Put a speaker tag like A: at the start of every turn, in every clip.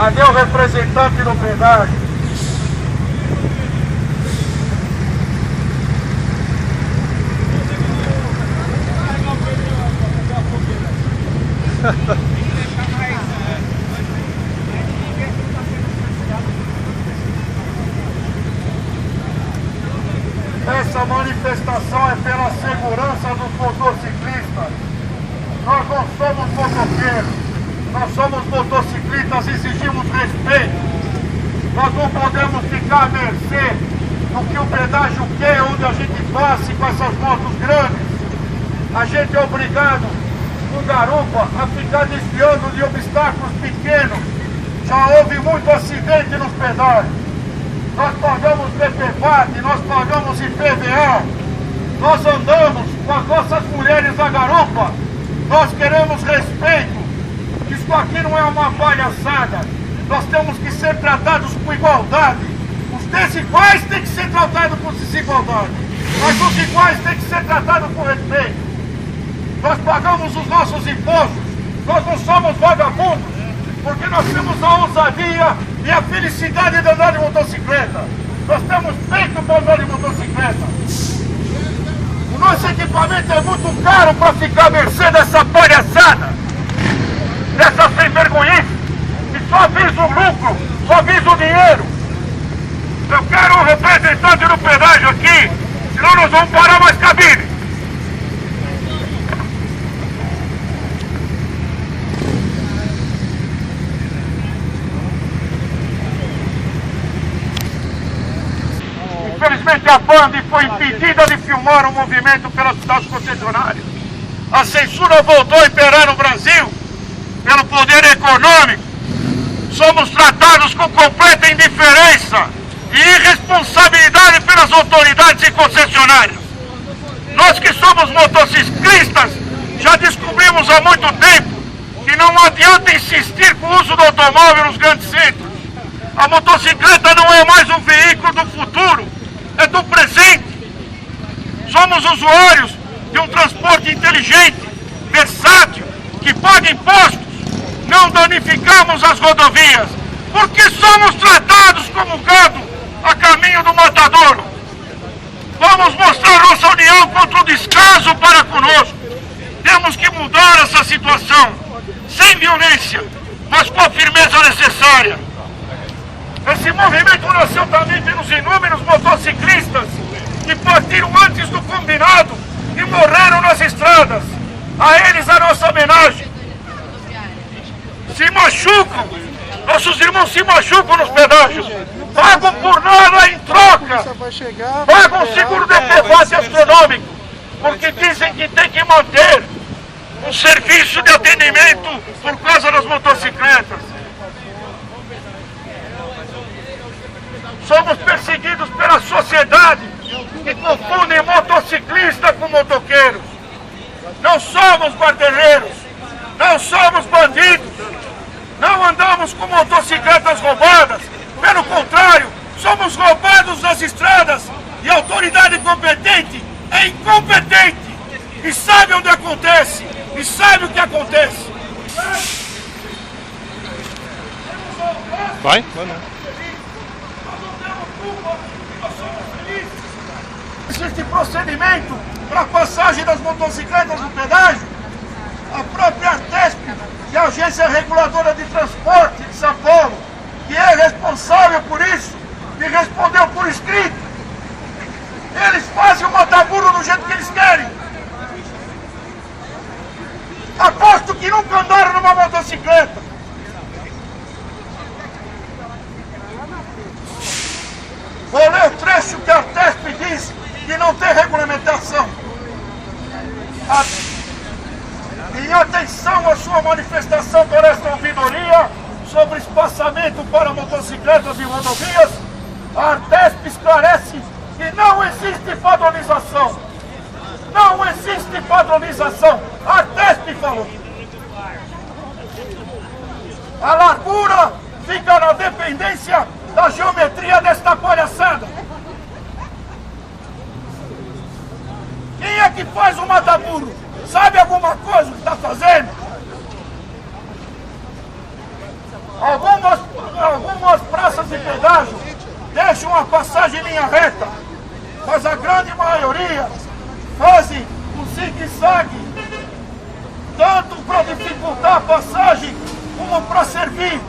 A: Cadê o representante do pedágio? Essa manifestação é pela segurança dos motociclistas. Nós não somos motoqueiros, nós somos motociclistas e exigimos respeito. Nós não podemos ficar à mercê do que o pedágio quer, onde a gente passe com essas motos grandes. A gente é obrigado, no garupa, a ficar desviando de obstáculos pequenos. Já houve muito acidente nos pedágios. Nós pagamos PPVAT, nós pagamos IPVA, nós andamos com as nossas mulheres na garupa, nós queremos respeito. Isso aqui não é uma palhaçada, nós temos que ser tratados com igualdade. Os desiguais têm que ser tratados com desigualdade, mas os iguais têm que ser tratados com respeito. Nós pagamos os nossos impostos, nós não somos vagabundos, porque nós temos a ousadia e a felicidade de andar de motocicleta. Nós temos peito para andar de motocicleta. O nosso equipamento é muito caro para ficar à mercê dessa palhaçada, dessa sem vergonhice, que só visa o lucro, só visa o dinheiro. Eu quero um representante do pedágio aqui, senão nós vamos parar mais cabine. Infelizmente a Band foi impedida de filmar o movimento pelas concessionárias. A censura voltou a imperar no Brasil pelo poder econômico. Somos tratados com completa indiferença e irresponsabilidade pelas autoridades e concessionárias. Nós que somos motociclistas já descobrimos há muito tempo que não adianta insistir com o uso do automóvel nos grandes centros. A motocicleta não é mais um veículo do futuro, é do presente. Somos usuários de um transporte inteligente, versátil, que paga impostos. Não danificamos as rodovias, porque somos tratados como gado a caminho do matadouro. Vamos mostrar nossa união contra o descaso para conosco. Temos que mudar essa situação, sem violência, mas com a firmeza necessária. Esse movimento nasceu também pelos inúmeros motociclistas que partiram antes do combinado e morreram nas estradas. A eles a nossa homenagem. Se machucam, nossos irmãos se machucam nos pedágios, pagam por nada em troca, pagam seguro de PVAT astronômico, porque dizem que tem que manter um serviço de atendimento por causa das motocicletas. Somos perseguidos pela sociedade que confundem motociclista com motoqueiros. Não somos guarda-reiros, não somos bandidos, não andamos com motocicletas roubadas. Pelo contrário, somos roubados nas estradas e a autoridade competente é incompetente e sabe onde acontece e sabe o que acontece.
B: Vai não.
A: Este procedimento para a passagem das motocicletas no pedágio, a própria Artesp, que é a Agência Reguladora de Transporte de São Paulo, que é responsável por isso, me respondeu por escrito. Eles fazem o mataburro do jeito que eles querem. Aposto que nunca andaram numa motocicleta. Vou ler o trecho que a Artesp diz que não tem regulamentação. Em atenção à sua manifestação por esta ouvidoria sobre espaçamento para motocicletas e rodovias, a Artesp esclarece que não existe padronização. Não existe padronização. A Artesp falou. A largura fica na dependência da geometria desta palhaçada. Quem é que faz o mataburro? Sabe alguma coisa que está fazendo? de pedágio deixam a passagem em linha reta, mas a grande maioria fazem o zigue-zague, tanto para dificultar a passagem como para servir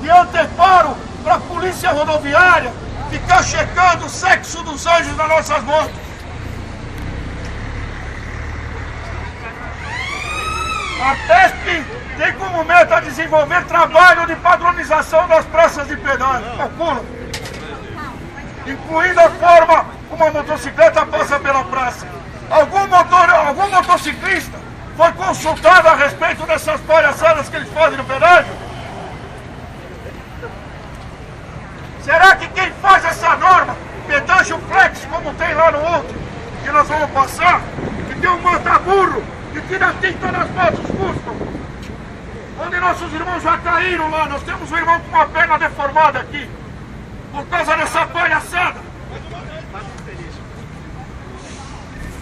A: de anteparo para a polícia rodoviária ficar checando o sexo dos anjos nas nossas motos. A TESP tem como meta desenvolver trabalho de padronização das praças de pedágio, incluindo a forma como a motocicleta passa pela praça. Algum motociclista foi consultado a respeito dessas palhaçadas que eles fazem no pedágio? Será que quem faz essa norma, pedágio flex, como tem lá no outro, que nós vamos passar, que tem um mata-burro, que tira tinta nas motos custom, onde nossos irmãos já caíram lá, nós temos um irmão com uma perna deformada aqui, por causa dessa palhaçada.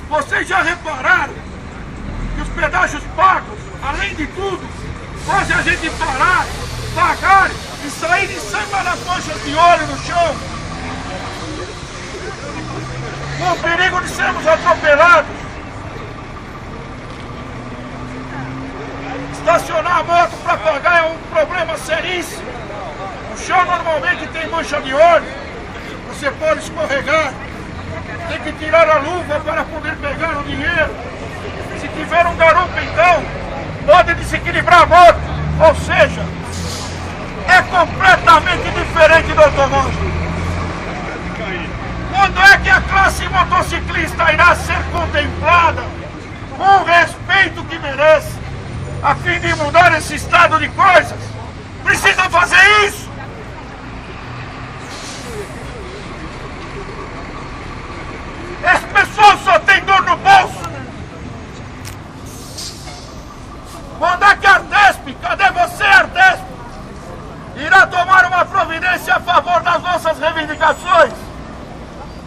A: Vocês já repararam que os pedágios pagos, além de tudo, fazem a gente pagar e sair em cima das manchas de óleo no chão, com o perigo de sermos atropelados? Estacionar a moto para pagar é um problema seríssimo. O chão normalmente tem mancha de óleo, você pode escorregar, tem que tirar a luva para poder pegar o dinheiro. Se tiver um garupa, então, pode desequilibrar a moto, ou seja, é completamente diferente do automóvel. Quando é que a classe motociclista irá ser contemplada com o respeito que merece, a fim de mudar esse estado de coisas? Precisa fazer isso. Esse pessoal só tem dor no bolso. Quando é que a Artesp, cadê você, Artesp, irá tomar uma providência a favor das nossas reivindicações,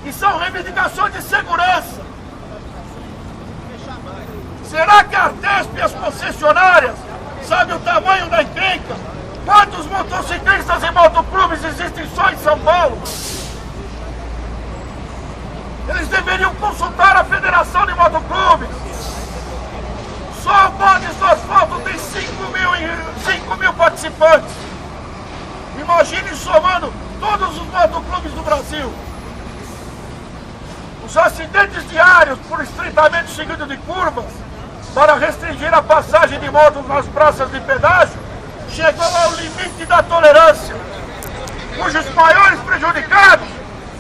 A: que são reivindicações de segurança? Será que a Artesp e as concessionárias sabem o tamanho da encrenca? Quantos motociclistas e motoclubes existem só em São Paulo? Eles deveriam consultar a Federação de Motoclubes. Só o Bodes do Asfalto tem 5 mil participantes. Imagine somando todos os motoclubes do Brasil. Os acidentes diários por estreitamento seguido de curvas para restringir a passagem de motos nas praças de pedágio chegou ao limite da tolerância, cujos maiores prejudicados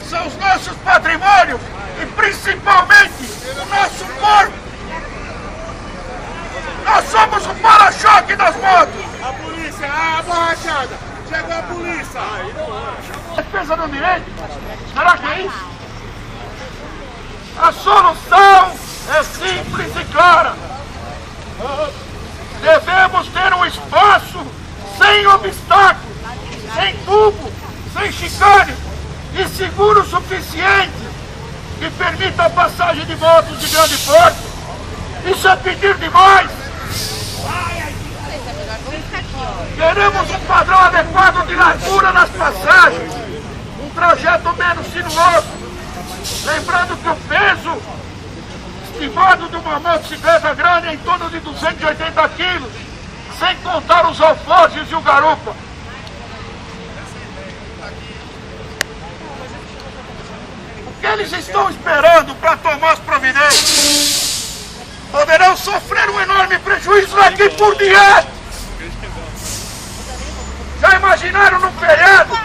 A: são os nossos patrimônios e principalmente o nosso corpo. Nós somos o para-choque das motos.
B: A polícia, a borrachada, chegou a polícia.
A: Defesa do direito? Será que é isso? A solução é simples e clara. Devemos ter um espaço sem obstáculos, sem tubo, sem chicane e seguro o suficiente que permita a passagem de motos de grande porte. Isso é pedir demais. Queremos um padrão adequado de largura nas passagens, um trajeto menos sinuoso. Lembrando que o peso estimado de uma motocicleta grande é em torno de 280 quilos, sem contar os alforjes e o garupa. O que eles estão esperando para tomar as providências? Poderão sofrer um enorme prejuízo daqui por diante. Já imaginaram no feriado,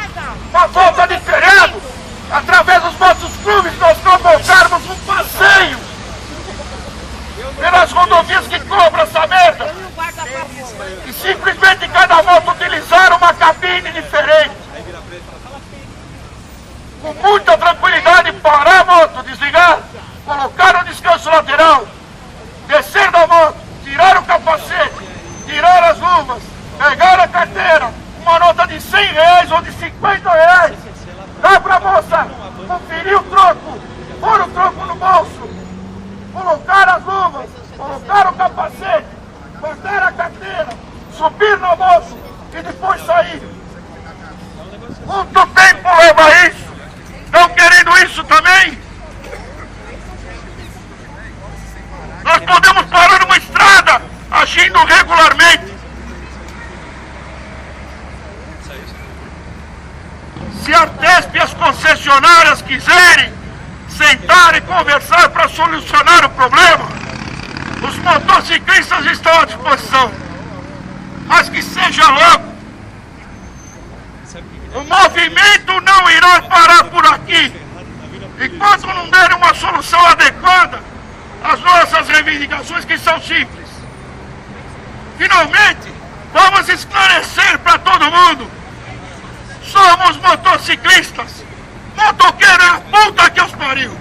A: uma volta de feriado, através dos nossos clubes, nós convocarmos um passeio pelas rodovias que cobram essa merda e simplesmente cada moto utilizar uma cabine diferente, com muita tranquilidade, parar a moto, desligar, colocar o descanso lateral, descer da moto, tirar o capacete, tirar as luvas, pegar a carteira, uma nota de R$100 ou de R$50, dá pra moça conferir o troco, pôr o troco no bolso, colocar as luvas, colocar o capacete, guardar a carteira, subir na moto e depois sair. Quanto tempo leva isso? Estão querendo isso também? Nós podemos parar numa estrada agindo regularmente. Se a Artesp e as concessionárias quiserem sentar e conversar para solucionar o problema, os motociclistas estão à disposição. Mas que seja logo. O movimento não irá parar por aqui. Enquanto não der uma solução adequada às nossas reivindicações, que são simples. Finalmente, vamos esclarecer para todo mundo. Somos motociclistas. Motoqueiro é a puta que os pariu.